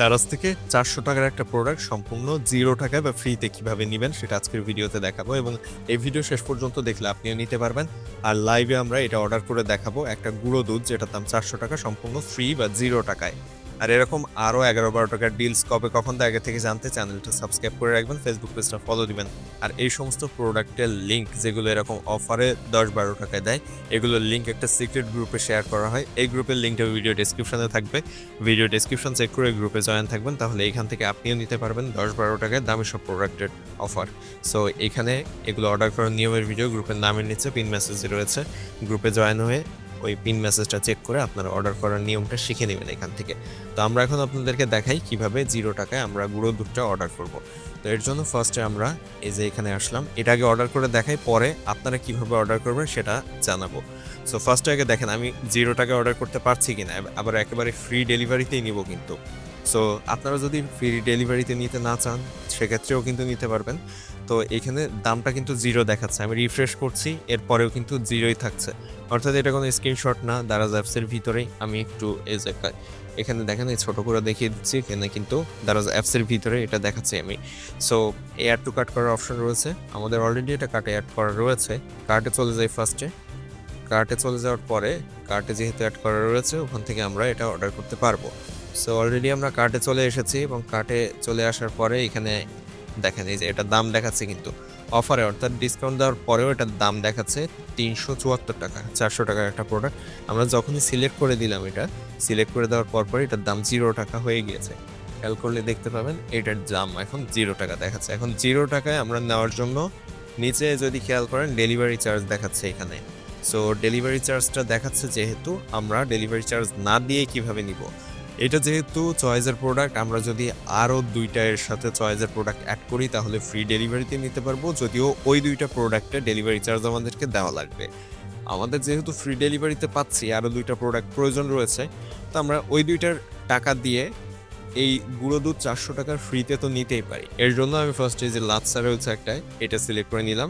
দারাজ থেকে 400 টাকার একটা প্রোডাক্ট সম্পূর্ণ 0 টাকায় বা ফ্রিতে কিভাবে নিবেন সেটা আজকের ভিডিওতে দেখাবো এবং এই ভিডিও শেষ পর্যন্ত দেখলে আপনিও নিতে পারবেন। আর লাইভে আমরা এটা অর্ডার করে দেখাবো একটা গুঁড়ো দুধ যেটার দাম 400 টাকা সম্পূর্ণ ফ্রি বা 0 টাকায়। আর এরকম আরও 11-12 টাকার ডিলস কবে কখন আগে থেকে জানতে চ্যানেলটা সাবস্ক্রাইব করে রাখবেন, ফেসবুক পেজটা ফলো দিবেন। আর এই সমস্ত প্রোডাক্টের লিঙ্ক যেগুলো এরকম অফারে 10-12 টাকায় দেয়, এগুলোর লিঙ্ক একটা সিক্রেট গ্রুপে শেয়ার করা হয়। এই গ্রুপের লিঙ্কটা ভিডিও ডেসক্রিপশনে থাকবে। ভিডিও ডেসক্রিপশন চেক করে গ্রুপে জয়েন থাকবেন, তাহলে এখান থেকে আপনিও নিতে পারবেন 10-12 টাকায় দামি সব প্রোডাক্টের অফার। সো এখানে এগুলো অর্ডার করার নিয়মের ভিডিও গ্রুপের নামের নিচে পিন মেসেজে রয়েছে। গ্রুপে জয়েন হয়ে ওই পিন মেসেজটা চেক করে আপনারা অর্ডার করার নিয়মটা শিখে নেবেন এখান থেকে। তো আমরা এখন আপনাদেরকে দেখাই কিভাবে 0 টাকায় আমরা গুঁড়ো দুধটা অর্ডার করব। তো এর জন্য ফার্স্টে আমরা এই যে এখানে আসলাম, এটা আগে অর্ডার করে দেখাই, পরে আপনারা কিভাবে অর্ডার করবেন সেটা জানাবো। সো ফার্স্টে আগে দেখেন আমি 0 টাকায় অর্ডার করতে পারছি কিনা, আবার একেবারে ফ্রি ডেলিভারিতেই নিব কিন্তু। সো আপনারা যদি ফ্রি ডেলিভারিতে নিতে না চান সেক্ষেত্রেও কিন্তু নিতে পারবেন। তো এখানে দামটা কিন্তু 0 দেখাচ্ছে, আমি রিফ্রেশ করছি এরপরেও কিন্তু 0ই থাকছে, অর্থাৎ এটা কোনো স্ক্রিনশট না, দারাজ অ্যাপসের ভিতরেই। আমি একটু এখানে দেখেন এই ছোটো করে দেখিয়ে দিচ্ছি, এখানে কিন্তু দারাজ অ্যাপসের ভিতরে এটা দেখাচ্ছি আমি। সো অ্যাড টু কার্ট করার অপশন রয়েছে, আমাদের অলরেডি এটা কার্টে অ্যাড করা রয়েছে। কার্টে চলে যাই ফার্স্টে, কার্টে চলে যাওয়ার পরে কার্টে যেহেতু অ্যাড করা রয়েছে ওখান থেকে আমরা এটা অর্ডার করতে পারবো। সো অলরেডি আমরা কার্টে চলে এসেছি এবং কার্টে চলে আসার পরে এখানে দেখেন এই যে এটার দাম দেখাচ্ছে কিন্তু অফারে, অর্থাৎ ডিসকাউন্ট দেওয়ার পরেও এটার দাম দেখাচ্ছে 374 টাকা, 400 টাকার একটা প্রোডাক্ট। আমরা যখনই সিলেক্ট করে দিলাম, এটা সিলেক্ট করে দেওয়ার পর এটার দাম 0 টাকা হয়ে গিয়েছে। খেয়াল করলে দেখতে পাবেন এটার দাম এখন 0 টাকা দেখাচ্ছে। এখন 0 টাকায় আমরা নেওয়ার জন্য নিচে যদি খেয়াল করেন ডেলিভারি চার্জ দেখাচ্ছে এখানে। সো ডেলিভারি চার্জটা দেখাচ্ছে, যেহেতু আমরা ডেলিভারি চার্জ না দিয়ে কিভাবে নিব, এটা যেহেতু চয়েসের প্রোডাক্ট, আমরা যদি আরও 2টা এর সাথে চয়েসের প্রোডাক্ট অ্যাড করি তাহলে ফ্রি ডেলিভারিতে নিতে পারবো, যদিও ওই 2টা প্রোডাক্টে ডেলিভারি চার্জ আমাদেরকে দেওয়া লাগবে। আমাদের যেহেতু ফ্রি ডেলিভারিতে পাচ্ছি, আরও 2টা প্রোডাক্ট প্রয়োজন রয়েছে, তো আমরা ওই 2টার টাকা দিয়ে এই গুঁড়ো দুধ 400 টাকার ফ্রিতে তো নিতেই পারি। এর জন্য আমি ফার্স্টে যে লাচ্ছা রয়েছে একটা, এটা সিলেক্ট করে নিলাম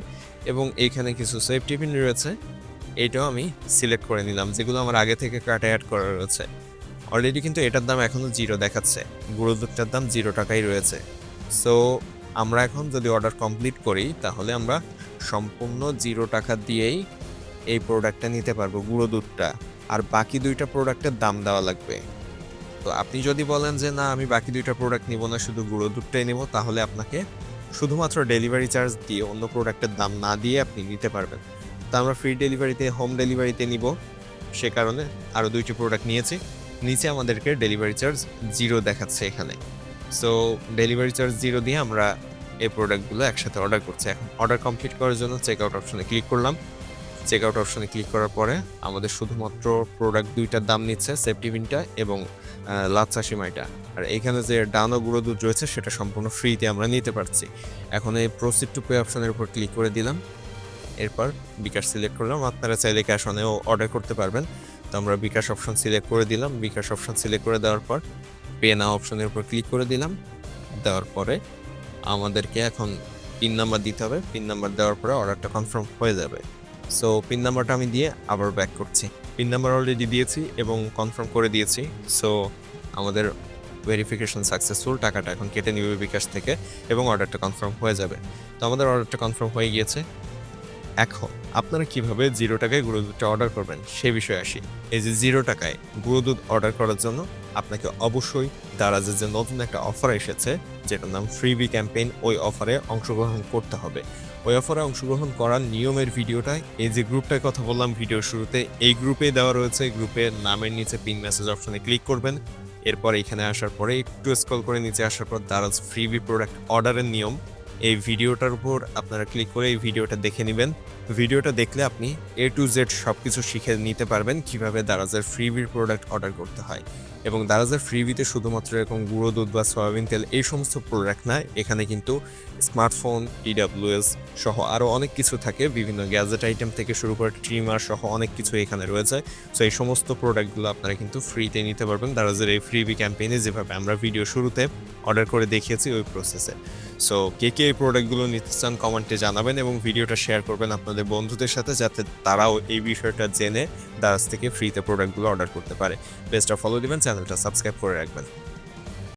এবং এইখানে কিছু সেফটি পিন রয়েছে, এটাও আমি সিলেক্ট করে নিলাম, যেগুলো আমার আগে থেকে কার্টে অ্যাড করা রয়েছে। অলরেডি কিন্তু এটার দাম এখনও 0 দেখাচ্ছে, গুঁড়ো দুধটার দাম 0 টাকাই রয়েছে। সো আমরা এখন যদি অর্ডার কমপ্লিট করি তাহলে আমরা সম্পূর্ণ 0 টাকা দিয়েই এই প্রোডাক্টটা নিতে পারবো, গুঁড়ো দুধটা। আর বাকি 2টা প্রোডাক্টের দাম দেওয়া লাগবে। তো আপনি যদি বলেন যে না আমি বাকি 2টা প্রোডাক্ট নিব না, শুধু গুঁড়ো দুধটাই নেব, তাহলে আপনাকে শুধুমাত্র ডেলিভারি চার্জ দিয়ে অন্য প্রোডাক্টের দাম না দিয়ে আপনি নিতে পারবেন। তো আমরা ফ্রি ডেলিভারিতে, হোম ডেলিভারিতে নিব, সে কারণে আরও 2টি প্রোডাক্ট নিয়েছি। নিচে আমাদেরকে ডেলিভারি চার্জ 0 দেখাচ্ছে এখানে। সো ডেলিভারি চার্জ 0 দিয়ে আমরা এই প্রোডাক্টগুলো একসাথে অর্ডার করছি। এখন অর্ডার কমপ্লিট করার জন্য চেক আউট অপশনে ক্লিক করলাম। চেক আউট অপশনে ক্লিক করার পরে আমাদের শুধুমাত্র প্রোডাক্ট 2টার দাম নিচ্ছে, সেফটি পিনটা এবং লাচ্ছা সিমাইটা। আর এখানে যে ডানো গুঁড়ো দুধ রয়েছে সেটা সম্পূর্ণ ফ্রিতে আমরা নিতে পারছি। এখন এই প্রসিড টু পে অপশনের উপর ক্লিক করে দিলাম, এরপর বিকাশ সিলেক্ট করলাম। আপনারা চাইলে ক্যাশ অনেও অর্ডার করতে পারবেন। তো আমরা বিকাশ অপশন সিলেক্ট করে দিলাম, বিকাশ অপশন সিলেক্ট করে দেওয়ার পর পে নাও অপশনের উপর ক্লিক করে দিলাম। দেওয়ার পরে আমাদেরকে এখন পিন নাম্বার দিতে হবে, পিন নাম্বার দেওয়ার পরে অর্ডারটা কনফার্ম হয়ে যাবে। সো পিন নাম্বারটা আমি দিয়ে আবার ব্যাক করছি। পিন নাম্বার অলরেডি দিয়েছি এবং কনফার্ম করে দিয়েছি। সো আমাদের ভেরিফিকেশন সাকসেসফুল, টাকাটা এখন কেটে নেবে বিকাশ থেকে এবং অর্ডারটা কনফার্ম হয়ে যাবে। তো আমাদের অর্ডারটা কনফার্ম হয়ে গিয়েছে। এখন আপনারা কিভাবে 0 টাকায় গুঁড়ো দুধটা অর্ডার করবেন সে বিষয়ে আসি। এই যে 0 টাকায় গুঁড়ো দুধ অর্ডার করার জন্য আপনাকে অবশ্যই দারাজের যে নতুন একটা অফার এসেছে যেটার নাম ফ্রিবি ক্যাম্পেইন, ওই অফারে অংশগ্রহণ করতে হবে। ওই অফারে অংশগ্রহণ করার নিয়মের ভিডিওটায়, এই যে গ্রুপটার কথা বললাম ভিডিওর শুরুতে, এই গ্রুপে দেওয়া রয়েছে। গ্রুপের নামের নিচে পিন মেসেজ অপশনে ক্লিক করবেন, এরপর এখানে আসার পরে একটু স্ক্রল করে নিচে আসার পর দারাজ ফ্রিবি প্রোডাক্ট অর্ডারের নিয়ম, এই ভিডিওটার উপর আপনারা ক্লিক করে এই ভিডিওটা দেখে নেবেন। ভিডিওটা দেখলে আপনি A to Z সব কিছু শিখে নিতে পারবেন কিভাবে দারাজের ফ্রিবির প্রোডাক্ট অর্ডার করতে হয়। এবং দারাজের ফ্রিবিতে শুধুমাত্র এরকম গুঁড়ো দুধ বা সয়াবিন তেল এই সমস্ত প্রোডাক্ট নয়, এখানে কিন্তু স্মার্টফোন, TWS সহ আরও অনেক কিছু থাকে, বিভিন্ন গ্যাজেট আইটেম থেকে শুরু করে ট্রিমার সহ অনেক কিছু এখানে রয়েছে। সো এই সমস্ত প্রোডাক্টগুলো আপনারা কিন্তু ফ্রিতে নিতে পারবেন দারাজের এই ফ্রিবি ক্যাম্পেইনে, যেভাবে আমরা ভিডিও শুরুতে অর্ডার করে দেখিয়েছি ওই প্রসেসে। সো কে কে এই প্রোডাক্টগুলো নিতে চান কমেন্টে জানাবেন এবং ভিডিওটা শেয়ার করবেন আপনাদের বন্ধুদের সাথে, যাতে তারাও এই বিষয়টা জেনে দারাজ থেকে ফ্রিতে প্রোডাক্টগুলো অর্ডার করতে পারে। পেজটা ফলো দিবেন, চ্যানেলটা সাবস্ক্রাইব করে রাখবেন।